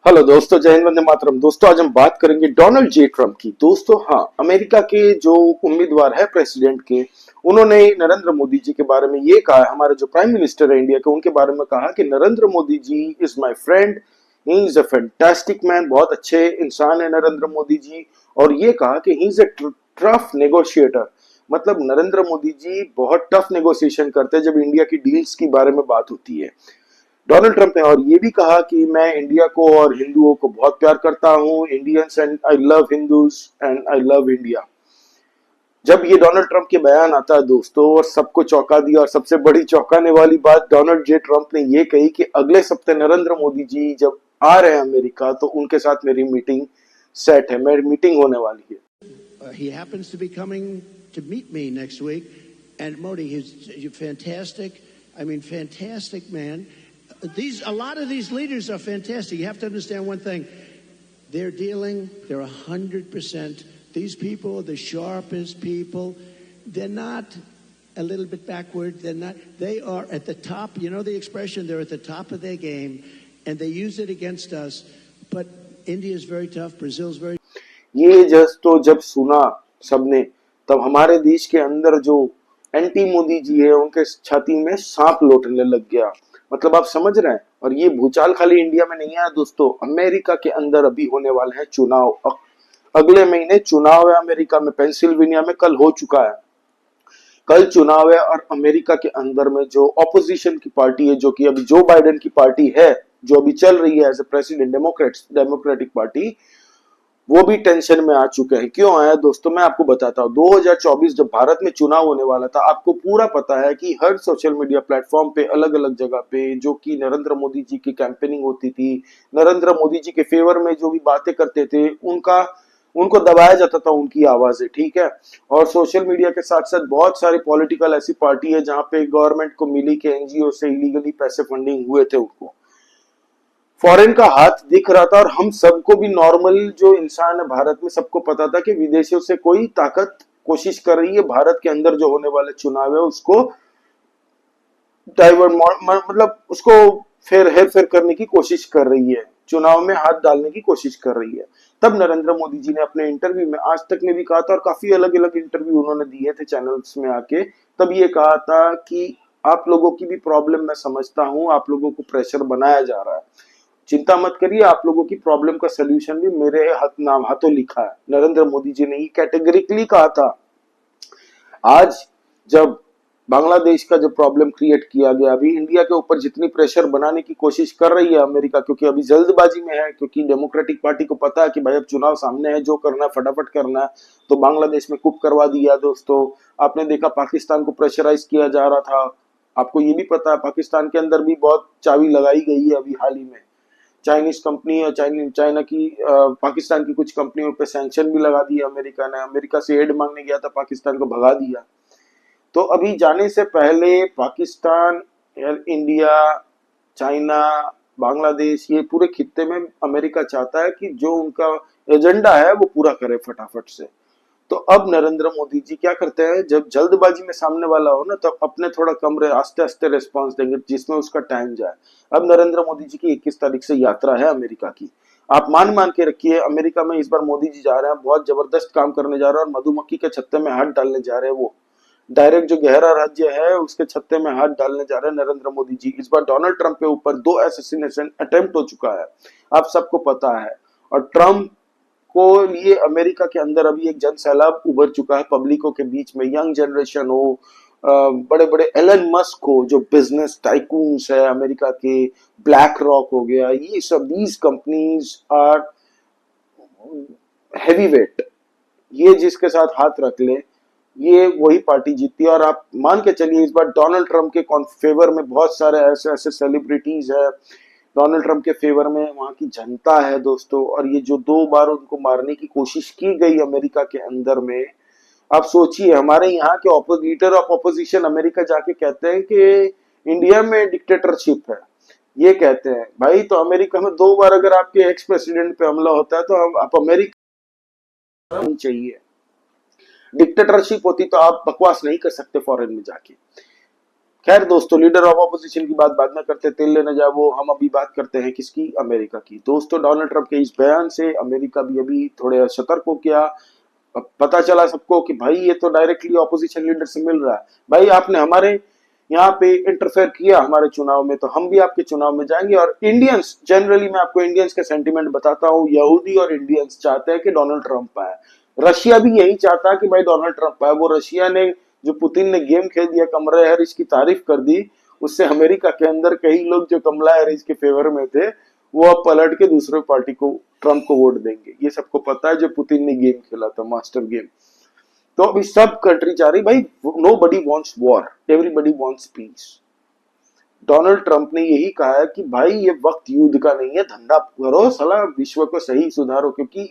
Hello दोस्तों, जय हिंद, वंदे मातरम। दोस्तों आज हम बात करेंगे डोनाल्ड जे ट्रम्प की। दोस्तों हाँ, अमेरिका के जो उम्मीदवार है प्रेसिडेंट के, उन्होंने नरेंद्र मोदी जी के बारे में ये कहा, हमारे जो प्राइम मिनिस्टर है इंडिया के, उनके बारे में कहा कि Narendra Modi ji is my friend, he is a fantastic man. बहुत अच्छे इंसान है नरेंद्र मोदी जी। और ये कहा कि ही इज अ टफ नेगोशिएटर, मतलब नरेंद्र मोदी जी बहुत टफ नेगोशिएशन करते हैं जब इंडिया की डील्स की बारे में बात होती है। डोनाल्ड ट्रंप ने और ये भी कहा कि मैं इंडिया को और हिंदुओं को बहुत प्यार करता हूं, Indians, and I love Hindus and I love India. जब ये डोनाल्ड ट्रंप के बयान आता है दोस्तों, और सबको चौंका दिया, और सबसे बड़ी चौंकाने वाली बात डोनाल्ड जे ट्रंप ने ये कही कि अगले सप्ताह नरेंद्र मोदी जी जब आ रहे हैं अमेरिका, तो उनके साथ मेरी मीटिंग सेट है, मेरी मीटिंग होने वाली है। He happens to be coming to meet me next week, and Modi, he's fantastic. I mean, fantastic man. A lot of these leaders are fantastic. You have to understand one thing: they're 100%. These people are the sharpest people. They're not a little bit backward. They are at the top. You know the expression, they're at the top of their game, and they use it against us. But India is very tough. Brazil's very. ये तो जब सुना सबने, तब हमारे देश के अंदर जो एंटी मोदी जी है, उनके छाती में सांप लौटने लग गया। मतलब आप समझ रहे हैं। और ये भूचाल खाली इंडिया में नहीं है दोस्तों, अमेरिका के अंदर अभी होने वाले हैं चुनाव। अगले महीने चुनाव है अमेरिका में, पेंसिल्वेनिया में कल हो चुका है। कल चुनाव है, और अमेरिका के अंदर में जो ऑपोजिशन की पार्टी है, जो कि अभी जो बाइडेन की पार्टी है, जो अभी चल रही है as a president, Democratic party, वो भी टेंशन में आ चुके हैं। क्यों आया दोस्तों, मैं आपको बताता हूँ। 2024 जब भारत में चुनाव होने वाला था, आपको पूरा पता है कि हर सोशल मीडिया प्लेटफॉर्म पे, अलग अलग जगह पे, जो कि नरेंद्र मोदी जी की कैंपेनिंग होती थी, नरेंद्र मोदी जी के फेवर में जो भी बातें करते थे, उनको दबाया जाता था, उनकी आवाजें, ठीक है। और सोशल मीडिया के साथ साथ बहुत सारी पॉलिटिकल ऐसी पार्टी है जहां पे गवर्नमेंट को मिली के एनजीओ से इलीगली पैसे फंडिंग हुए थे, उनको फॉरेन का हाथ दिख रहा था। और हम सबको भी, नॉर्मल जो इंसान है भारत में, सबको पता था कि विदेशों से कोई ताकत कोशिश कर रही है भारत के अंदर जो होने वाले चुनाव है उसको डाइवर्ट, मतलब उसको हेर फेर करने की कोशिश कर रही है, चुनाव में हाथ डालने की कोशिश कर रही है। तब नरेंद्र मोदी जी ने अपने इंटरव्यू में, आज तक में भी कहा था, और काफी अलग अलग इंटरव्यू उन्होंने दिए थे चैनल्स में आके, तब ये कहा था कि आप लोगों की भी प्रॉब्लम मैं समझता हूं, आप लोगों को प्रेशर बनाया जा रहा है, चिंता मत करिए, आप लोगों की प्रॉब्लम का सलूशन भी मेरे हाथों लिखा है। नरेंद्र मोदी जी ने ये कैटेगरिकली कहा था। आज जब बांग्लादेश का जो प्रॉब्लम क्रिएट किया गया, अभी इंडिया के ऊपर जितनी प्रेशर बनाने की कोशिश कर रही है अमेरिका, क्योंकि अभी जल्दबाजी में है, क्योंकि डेमोक्रेटिक पार्टी को पता है कि भाई अब चुनाव सामने है, जो करना है फटाफट करना है, तो बांग्लादेश में कुप करवा दिया दोस्तों। आपने देखा पाकिस्तान को प्रेशराइज किया जा रहा था, आपको ये भी पता है पाकिस्तान के अंदर भी बहुत चाबी लगाई गई है अभी हाल ही में। चाइनीज कंपनी और चाइना की पाकिस्तान की कुछ कंपनियों पे सैंक्शन भी लगा दिया अमेरिका ने। अमेरिका से एड मांगने गया था, पाकिस्तान को भगा दिया। तो अभी जाने से पहले पाकिस्तान, इंडिया, चाइना, बांग्लादेश, ये पूरे खित्ते में अमेरिका चाहता है कि जो उनका एजेंडा है वो पूरा करे फटाफट से। तो अब नरेंद्र मोदी जी क्या करते हैं, जब जल्दबाजी में सामने वाला हो ना, तो अपने थोड़ा कम आस्ते आस्ते रिस्पांस देंगे, जिसमें उसका टाइम जाए। अब नरेंद्र मोदी जी की 21 तारीख से यात्रा है अमेरिका की। आप मान के रखिए, अमेरिका में इस बार मोदी जी जा रहे हैं, बहुत जबरदस्त काम करने जा रहे हैं, और मधुमक्खी के छत्ते में हाथ डालने जा रहे हैं। वो डायरेक्ट जो गहरा राज्य है उसके छत्ते में हाथ डालने जा रहे हैं नरेंद्र मोदी जी। इस बार डोनाल्ड ट्रंप के ऊपर 2 असैसिनेशन अटेम्प्ट हो चुका है, आप सबको पता है। और ट्रंप को लिए अमेरिका के अंदर अभी एक जन सैलाब उभर चुका है पब्लिकों के बीच में, यंग जनरेशन हो, बड़े बड़े एलन मस्क हो, जो बिजनेस टाइकून्स है अमेरिका के, ब्लैक रॉक हो गया, ये सब, these companies are heavyweight. ये जिसके साथ हाथ रख ले, ये वही पार्टी जीतती है। और आप मान के चलिए, इस बार डोनाल्ड ट्रंप के फेवर में बहुत सारे ऐसे ऐसे सेलिब्रिटीज है, डोनाल्ड ट्रंप के फेवर में वहां की जनता है दोस्तों। और ये जो 2 बार उनको मारने की कोशिश की गई अमेरिका के अंदर में, आप सोचिए, हमारे यहाँ के लीडर ऑफ ऑपोजिशन अमेरिका जाके कहते हैं कि इंडिया में डिक्टेटरशिप है। ये कहते हैं भाई, तो अमेरिका में 2 बार अगर आपके एक्स प्रेसिडेंट पे हमला होता है, तो आप अमेरिका चाहिए। डिक्टेटरशिप होती तो आप बकवास नहीं कर सकते फॉरेन में जाके। खैर दोस्तों, लीडर ऑफ ऑपोजिशन की बात बाद में करते, तेल लेने जाए वो, हम अभी बात करते हैं किसकी, अमेरिका की। दोस्तों, डोनाल्ड ट्रंप के इस बयान से अमेरिका भी अभी थोड़े सतर्क हो गया। अब पता चला सबको कि भाई ये तो डायरेक्टली ऑपोजिशन लीडर से मिल रहा है, भाई आपने हमारे यहाँ पे इंटरफेयर किया हमारे चुनाव में, तो हम भी आपके चुनाव में जाएंगे। और इंडियंस जनरली, मैं आपको इंडियंस का सेंटीमेंट बताता हूँ, यहूदी और इंडियंस चाहते हैं कि डोनाल्ड ट्रंप आए। रशिया भी यही चाहता है कि भाई डोनाल्ड ट्रंप आए। वो रशिया ने, जो पुतिन ने गेम खेल दिया, कमला हैरिस की तारीफ कर दी, उससे अमेरिका के अंदर कई लोग जो कमला हैरिस के फेवर में थे, वो अब पलट के दूसरे पार्टी को, ट्रंप को वोट देंगे। ये सबको पता है, जो पुतिन ने गेम खेला था, मास्टर गेम। तो अभी सब कंट्री चाह रही, भाई nobody wants war, everybody wants peace. Donald Trump ने यही कहा है कि भाई ये वक्त युद्ध का नहीं है, धंधा करो साला, विश्व को सही सुधारो, क्योंकि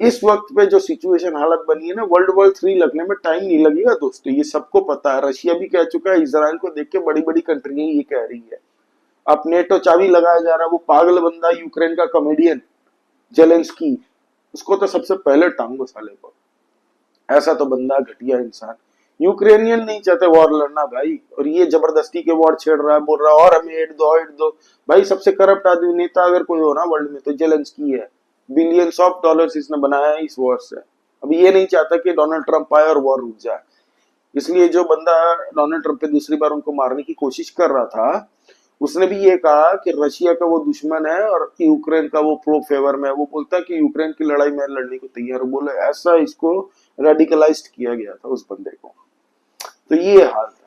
इस वक्त पे जो सिचुएशन हालत बनी है ना, वर्ल्ड 3 लगने में टाइम नहीं लगेगा दोस्तों, ये सबको पता है। रशिया भी कह चुका है, इजराइल को देख के बड़ी बड़ी कंट्रियां ये कह रही है। अब नेटो चाबी लगाया जा रहा है, वो पागल बंदा यूक्रेन का कॉमेडियन जेलेंस्की, उसको तो सबसे पहले टांगो साले को। ऐसा तो बंदा घटिया इंसान। यूक्रेनियन नहीं चाहते वॉर लड़ना भाई, और ये जबरदस्ती के वॉर छेड़ रहा है, बोल रहा है और हमें एड दो, एड दो। भाई सबसे करप्ट आदमी नेता अगर कोई हो ना वर्ल्ड में, तो जेलेंस्की है। बिलियंस ऑफ डॉलर्स इसने बनाया है इस वॉर से। अभी ये नहीं चाहता कि डोनाल्ड ट्रंप आए और वॉर रुक जाए। इसलिए जो बंदा डोनाल्ड ट्रंप पे दूसरी बार उनको मारने की कोशिश कर रहा था, उसने भी ये कहा कि रशिया का वो दुश्मन है और यूक्रेन का वो प्रो फेवर में है। वो बोलता है कि यूक्रेन की लड़ाई में लड़ने को तैयार हो, बोले ऐसा इसको रेडिकलाइज्ड किया गया था उस बंदे को। तो ये हाल था।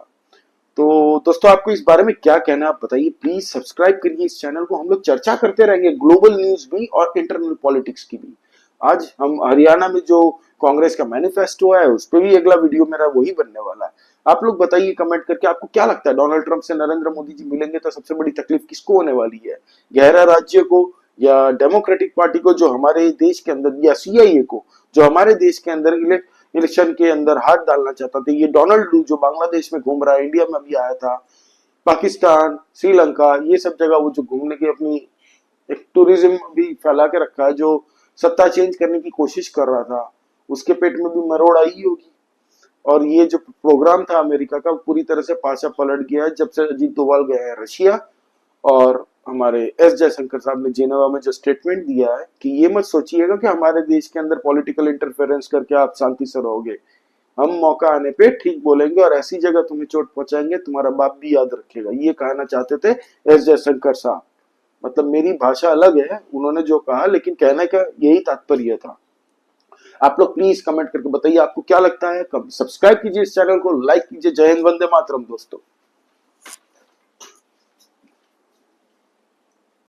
तो दोस्तों, आपको इस बारे में क्या कहना है आप बताइए। प्लीज सब्सक्राइब करिए इस चैनल को, हम लोग चर्चा करते रहेंगे ग्लोबल न्यूज भी और इंटरनल पॉलिटिक्स की भी। आज हम हरियाणा में जो कांग्रेस का मैनिफेस्टो है, उस पर भी अगला वीडियो मेरा वही बनने वाला है। आप लोग बताइए कमेंट करके, आपको क्या लगता है डोनाल्ड ट्रंप से नरेंद्र मोदी जी मिलेंगे तो सबसे बड़ी तकलीफ किसको होने वाली है, गहरा राज्य को या डेमोक्रेटिक पार्टी को जो हमारे देश के अंदर, या सीआईए को जो हमारे देश के अंदर इलेक्शन के अंदर हाथ डालना चाहता था। ये डोनाल्ड लू जो बांग्लादेश में घूम रहा है, इंडिया में भी आया था, पाकिस्तान, श्रीलंका, ये सब जगह वो जो घूमने की अपनी एक टूरिज्म भी फैला के रखा है, जो सत्ता चेंज करने की कोशिश कर रहा था, उसके पेट में भी मरोड़ आई होगी। और ये जो प्रोग्राम था अमेरिका का, पूरी तरह से पासा पलट गया है जब से अजीत डोभाल गए हैं रशिया। और हमारे एस जयशंकर साहब ने जेनेवा में जो स्टेटमेंट दिया है कि ये मत सोचिएगा कि हमारे देश के अंदर पॉलिटिकल इंटरफेरेंस करके आप शांति से रहोगे, हम मौका आने पे ठीक बोलेंगे और ऐसी जगह तुम्हें चोट पहुंचाएंगे तुम्हारा बाप भी याद रखेगा। ये कहना चाहते थे एस जयशंकर साहब। मतलब मेरी भाषा अलग है, उन्होंने जो कहा, लेकिन कहने का यही तात्पर्य था। आप लोग प्लीज कमेंट करके बताइए आपको क्या लगता है। सब्सक्राइब कीजिए इस चैनल को, लाइक कीजिए। जय हिंद, वंदे मातरम दोस्तों।